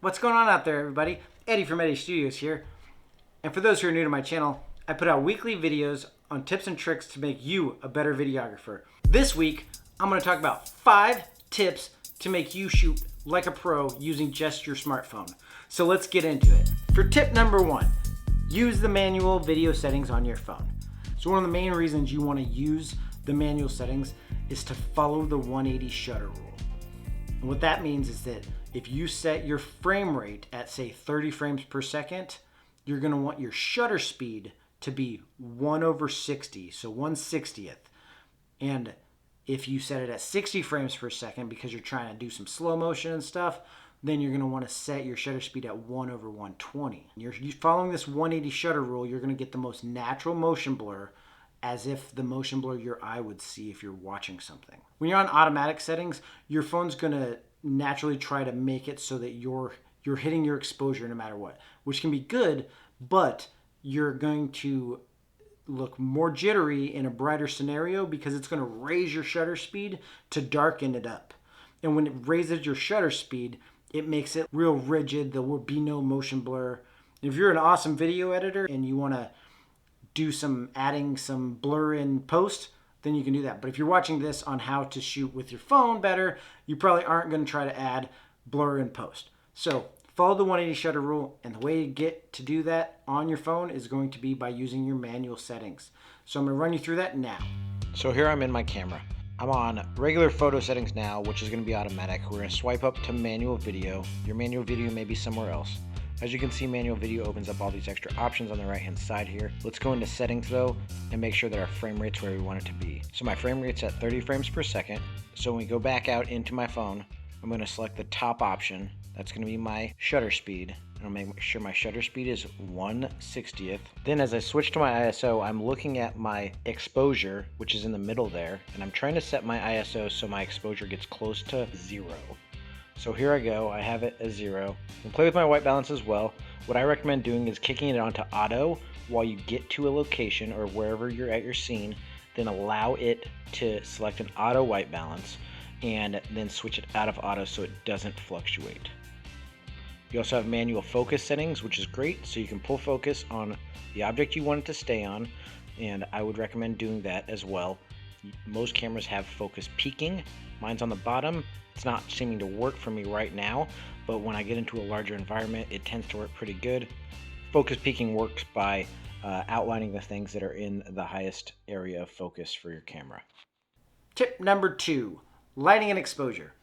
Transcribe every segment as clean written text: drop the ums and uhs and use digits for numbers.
What's going on out there, everybody? Eddie from Eddie Studios here. And for those who are new to my channel, I put out weekly videos on tips and tricks to make you a better videographer. This week, I'm going to talk about 5 tips to make you shoot like a pro using just your smartphone. So let's get into it. For tip number 1, use the manual video settings on your phone. So one of the main reasons you want to use the manual settings is to follow the 180 shutter rule. And what that means is that if you set your frame rate at, say, 30 frames per second, you're going to want your shutter speed to be 1/60, so 1/60th. And if you set it at 60 frames per second because you're trying to do some slow motion and stuff, then you're going to want to set your shutter speed at 1/120. You're following this 180 shutter rule, you're going to get the most natural motion blur, as if the motion blur your eye would see if you're watching something. When you're on automatic settings, your phone's going to naturally try to make it so that you're hitting your exposure no matter what, which can be good, but you're going to look more jittery in a brighter scenario because it's going to raise your shutter speed to darken it up. And when it raises your shutter speed, it makes it real rigid. There will be no motion blur. If you're an awesome video editor and you want to do adding some blur in post, then you can do that. But if you're watching this on how to shoot with your phone better, you probably aren't going to try to add blur in post. So follow the 180 shutter rule, and the way you get to do that on your phone is going to be by using your manual settings. So I'm going to run you through that now. So here I'm in my camera. I'm on regular photo settings now, which is going to be automatic. We're going to swipe up to manual video. Your manual video may be somewhere else. As you can see, manual video opens up all these extra options on the right hand side here. Let's go into settings though and make sure that our frame rate's where we want it to be. So my frame rate's at 30 frames per second. So when we go back out into my phone, I'm going to select the top option. That's going to be my shutter speed. And I'll make sure my shutter speed is 1/60th. Then as I switch to my ISO, I'm looking at my exposure, which is in the middle there, and I'm trying to set my ISO so my exposure gets close to 0. So here I go, I have it as 0. You can play with my white balance as well. What I recommend doing is kicking it onto auto while you get to a location or wherever you're at your scene, then allow it to select an auto white balance and then switch it out of auto so it doesn't fluctuate. You also have manual focus settings, which is great, so you can pull focus on the object you want it to stay on, and I would recommend doing that as well. Most cameras have focus peaking. Mine's on the bottom. It's not seeming to work for me right now, but when I get into a larger environment, it tends to work pretty good. Focus peaking works by outlining the things that are in the highest area of focus for your camera. Tip number 2, lighting and exposure.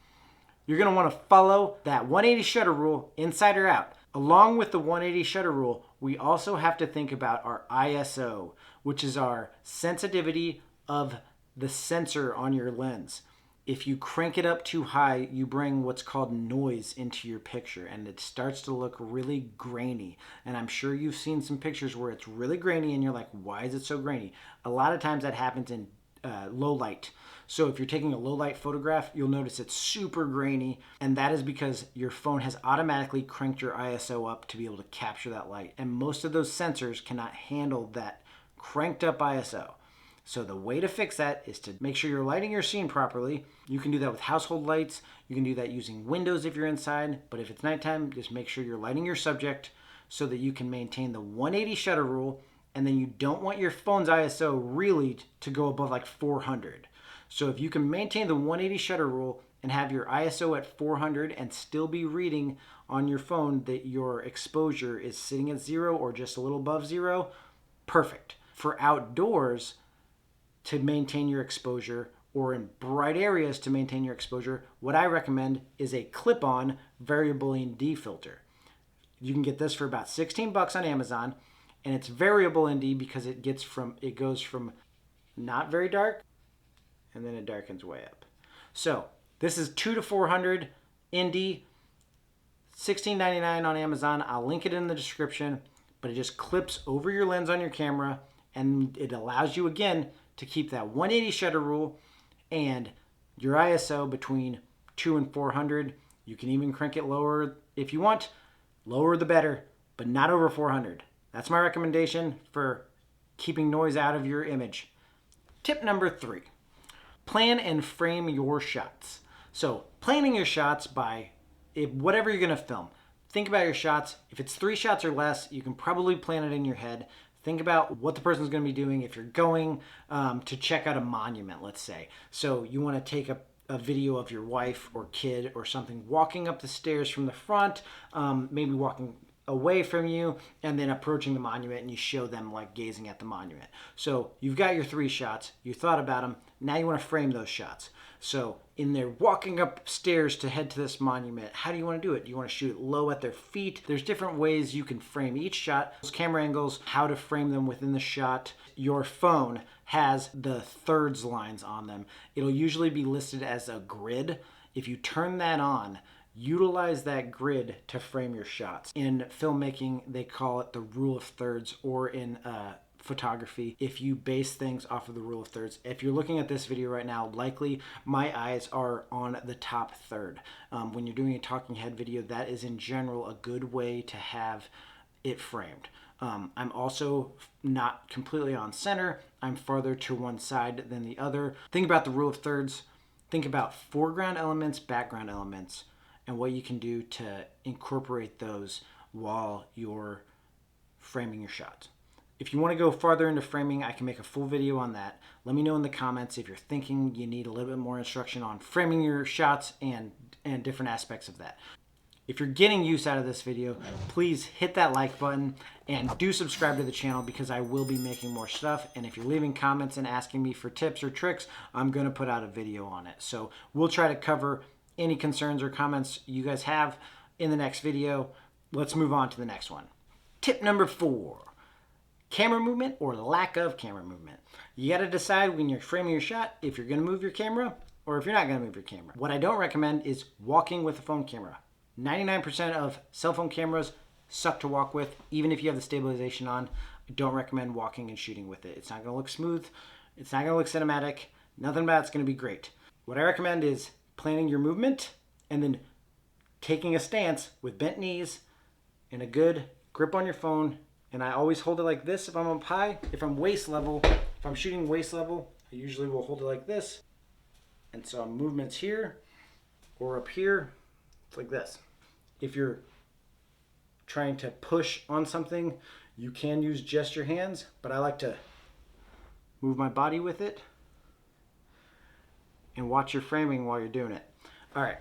You're going to want to follow that 180 shutter rule inside or out. Along with the 180 shutter rule, we also have to think about our ISO, which is our sensitivity of the sensor on your lens. If you crank it up too high, you bring what's called noise into your picture, and it starts to look really grainy. And I'm sure you've seen some pictures where it's really grainy and you're like, why is it so grainy? A lot of times that happens in low light. So if you're taking a low light photograph, you'll notice it's super grainy, and that is because your phone has automatically cranked your ISO up to be able to capture that light. And most of those sensors cannot handle that cranked up ISO. So the way to fix that is to make sure you're lighting your scene properly. You can do that with household lights. You can do that using windows if you're inside. But if it's nighttime, just make sure you're lighting your subject so that you can maintain the 180 shutter rule. And then you don't want your phone's ISO really to go above like 400. So if you can maintain the 180 shutter rule and have your ISO at 400 and still be reading on your phone that your exposure is sitting at 0 or just a little above 0, perfect. For outdoors, to maintain your exposure, or in bright areas to maintain your exposure, what I recommend is a clip-on variable ND filter. You can get this for about 16 bucks on Amazon, and it's variable ND because it goes from not very dark and then it darkens way up. So this is 2 to 400 ND, $16.99 on Amazon. I'll link it in the description, but it just clips over your lens on your camera, and it allows you again to keep that 180 shutter rule and your ISO between 2 and 400. You can even crank it lower if you want. Lower the better, but not over 400. That's my recommendation for keeping noise out of your image. Tip number 3, plan and frame your shots. So planning your shots by whatever you're going to film. think about your shots. If it's 3 shots or less, you can probably plan it in your head. Think about what the person's going to be doing if you're going to check out a monument, let's say. So you want to take a video of your wife or kid or something walking up the stairs from the front, maybe walking away from you, and then approaching the monument, and you show them like gazing at the monument. So you've got your 3 shots, you thought about them, now you want to frame those shots. So in their walking upstairs to head to this monument, how do you want to do it? Do you want to shoot it low at their feet? There's different ways you can frame each shot, camera angles, how to frame them within the shot. Your phone has the thirds lines on them. It'll usually be listed as a grid. If you turn that on, utilize that grid to frame your shots. In filmmaking, they call it the rule of thirds, or in photography, if you base things off of the rule of thirds. If you're looking at this video right now, likely my eyes are on the top third. When you're doing a talking head video, that is in general a good way to have it framed. I'm also not completely on center. I'm farther to one side than the other. Think about the rule of thirds. Think about foreground elements, background elements, and what you can do to incorporate those while you're framing your shots. If you want to go farther into framing, I can make a full video on that. Let me know in the comments if you're thinking you need a little bit more instruction on framing your shots and different aspects of that. If you're getting use out of this video, please hit that like button and do subscribe to the channel, because I will be making more stuff. And if you're leaving comments and asking me for tips or tricks, I'm going to put out a video on it. So we'll try to cover any concerns or comments you guys have in the next video. Let's move on to the next one. Tip number 4. Camera movement or lack of camera movement. You got to decide when you're framing your shot if you're going to move your camera or if you're not going to move your camera. What I don't recommend is walking with a phone camera. 99% of cell phone cameras suck to walk with. Even if you have the stabilization on, I don't recommend walking and shooting with it. It's not going to look smooth. It's not going to look cinematic. Nothing about it's going to be great. What I recommend is planning your movement and then taking a stance with bent knees and a good grip on your phone. And I always hold it like this if I'm up high. If I'm waist level, if I'm shooting waist level, I usually will hold it like this. And so movements here or up here, it's like this. If you're trying to push on something, you can use gesture hands, but I like to move my body with it and watch your framing while you're doing it. All right,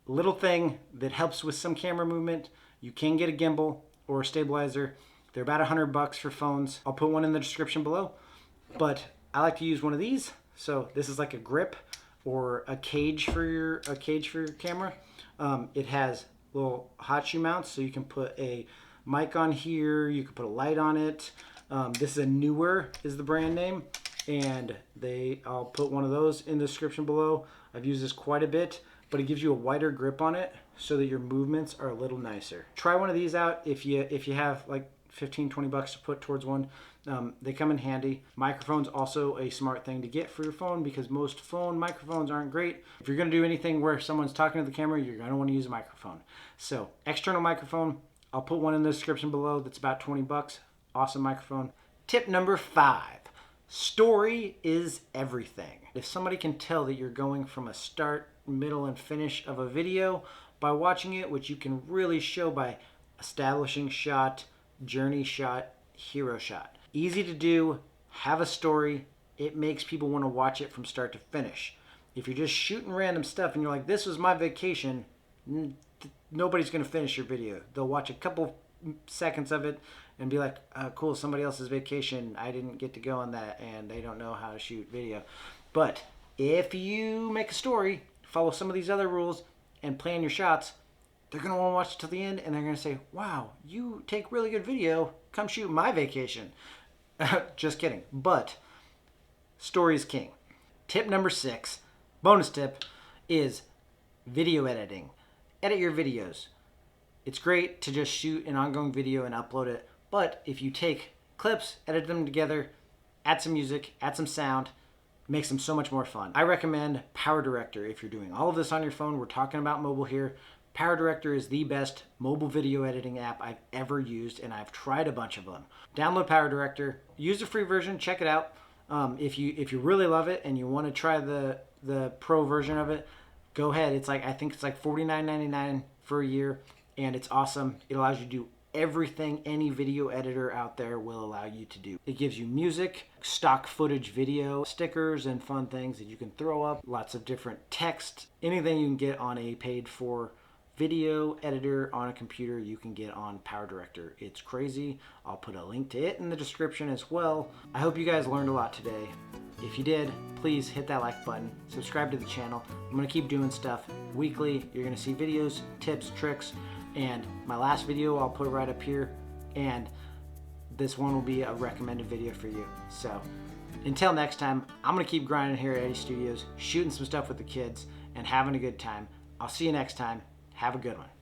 little thing that helps with some camera movement, you can get a gimbal or a stabilizer. They're about $100 for phones. I'll put one in the description below, but I like to use one of these. So this is like a grip or a cage for your camera. It has little hot shoe mounts, so you can put a mic on here. You can put a light on it. This is a Newer is the brand name, and I'll put one of those in the description below. I've used this quite a bit, but it gives you a wider grip on it so that your movements are a little nicer. Try one of these out if you have like $15-20 to put towards one. They come in handy. Microphone's also a smart thing to get for your phone, because most phone microphones aren't great. If you're going to do anything where someone's talking to the camera, you're going to want to use a microphone. So external microphone, I'll put one in the description below. That's about $20. Awesome microphone. Tip number 5. Story is everything. If somebody can tell that you're going from a start, middle, and finish of a video by watching it, which you can really show by establishing shot, journey shot, hero shot. Easy to do, have a story. It makes people want to watch it from start to finish. If you're just shooting random stuff and you're like, this was my vacation, nobody's going to finish your video. They'll watch a couple seconds of it and be like, cool, somebody else's vacation. I didn't get to go on that, and they don't know how to shoot video. But if you make a story, follow some of these other rules, and plan your shots, they're going to want to watch it till the end, and they're going to say, wow, you take really good video. Come shoot my vacation. Just kidding. But story is king. Tip number 6, bonus tip, is video editing. Edit your videos. It's great to just shoot an ongoing video and upload it, but if you take clips, edit them together, add some music, add some sound, it makes them so much more fun. I recommend Power Director if you're doing all of this on your phone. We're talking about mobile here. Power Director is the best mobile video editing app I've ever used, and I've tried a bunch of them. Download Power Director, use the free version, check it out. If you really love it and you want to try the pro version of it, go ahead. I think it's like $49.99 for a year. and it's awesome. It allows you to do everything any video editor out there will allow you to do. It gives you music, stock footage video, stickers, and fun things that you can throw up, lots of different text, anything you can get on a paid for video editor on a computer you can get on PowerDirector. It's crazy. I'll put a link to it in the description as well. I hope you guys learned a lot today. If you did, please hit that like button, subscribe to the channel. I'm gonna keep doing stuff weekly. You're gonna see videos, tips, tricks, and my last video I'll put right up here, and this one will be a recommended video for you. So until next time, I'm gonna keep grinding here at Eddie Studios, shooting some stuff with the kids and having a good time. I'll see you next time. Have a good one.